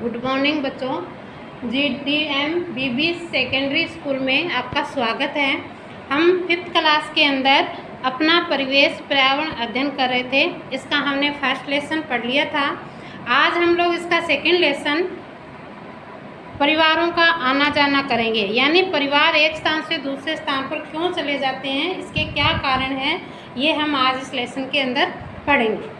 Good morning बच्चों। GDM BB secondary school में आपका स्वागत है। हम 5th क्लास के अंदर अपना परिवेश पर्यावरण अध्ययन कर रहे थे। इसका हमने फर्स्ट लेसन पढ़ लिया था। आज हम लोग इसका सेकंड लेसन परिवारों का आना जाना करेंगे, यानी परिवार एक स्थान से दूसरे स्थान पर क्यों चले जाते हैं, इसके क्या कारण हैं, ये हम आज इस लेसन के अंदर पढ़ेंगे।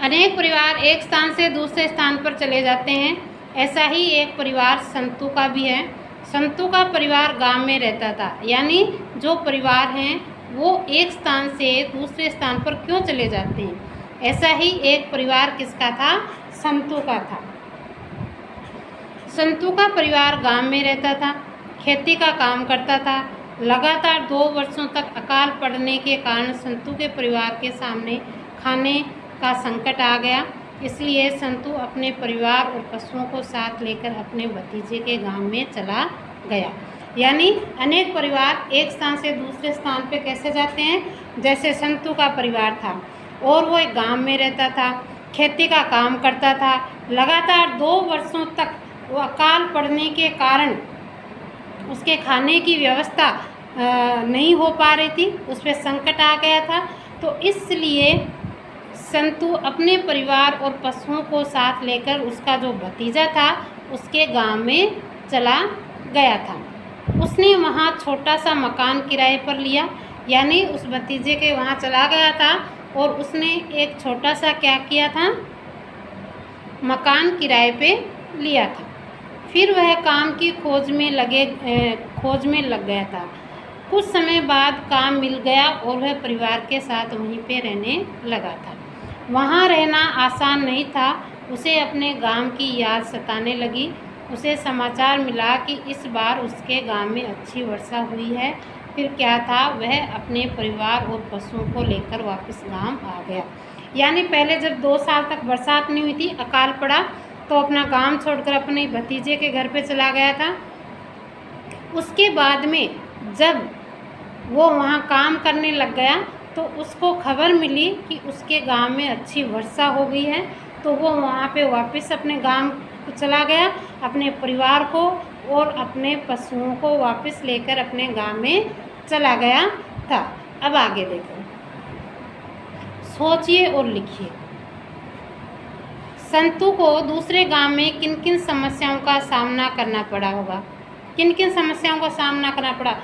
अनेक परिवार एक स्थान से दूसरे स्थान पर चले जाते हैं। ऐसा ही एक परिवार संतू का भी है। संतू का परिवार गांव में रहता था, यानी जो परिवार हैं वो एक स्थान से दूसरे स्थान पर क्यों चले जाते हैं। ऐसा ही एक परिवार किसका था? संतू का था। संतू का परिवार गांव में रहता था, खेती का काम करता था। लगातार 2 वर्षों तक अकाल पड़ने के कारण संतू के परिवार के सामने खाने का संकट आ गया। इसलिए संतू अपने परिवार और पशुओं को साथ लेकर अपने भतीजे के गांव में चला गया। यानी अनेक परिवार एक स्थान से दूसरे स्थान पे कैसे जाते हैं, जैसे संतू का परिवार था और वो एक गांव में रहता था, खेती का काम करता था। लगातार 2 वर्षों तक वो अकाल पड़ने के कारण उसके खाने की व्यवस्था नहीं हो पा रही थी, उस पर संकट आ गया था। तो इसलिए संतू अपने परिवार और पशुओं को साथ लेकर उसका जो भतीजा था उसके गांव में चला गया था। उसने वहां छोटा सा मकान किराए पर लिया, यानी उस भतीजे के वहां चला गया था और उसने एक छोटा सा क्या किया था, मकान किराए पे लिया था। फिर वह काम की खोज में लग गया था। कुछ समय बाद काम मिल गया और वह परिवार के साथ वहीं पे रहने लगा था। वहाँ रहना आसान नहीं था। उसे अपने गांव की याद सताने लगी। उसे समाचार मिला कि इस बार उसके गांव में अच्छी वर्षा हुई है। फिर क्या था, वह अपने परिवार और पशुओं को लेकर वापस गांव आ गया। यानी पहले जब 2 साल तक बरसात नहीं हुई थी, अकाल पड़ा, तो अपना गांव छोड़कर अपने भतीजे के घर पे चला गया था। उसके बाद में जब वो वहाँ काम करने लग गया तो उसको खबर मिली कि उसके गांव में अच्छी वर्षा हो गई है। तो वो वहाँ पे वापस अपने गांव चला गया, अपने परिवार को और अपने पशुओं को वापस लेकर अपने गांव में चला गया था। अब आगे देखो, सोचिए और लिखिए। संतू को दूसरे गांव में किन किन समस्याओं का सामना करना पड़ा होगा, किन किन समस्याओं का सामना करना पड़ा।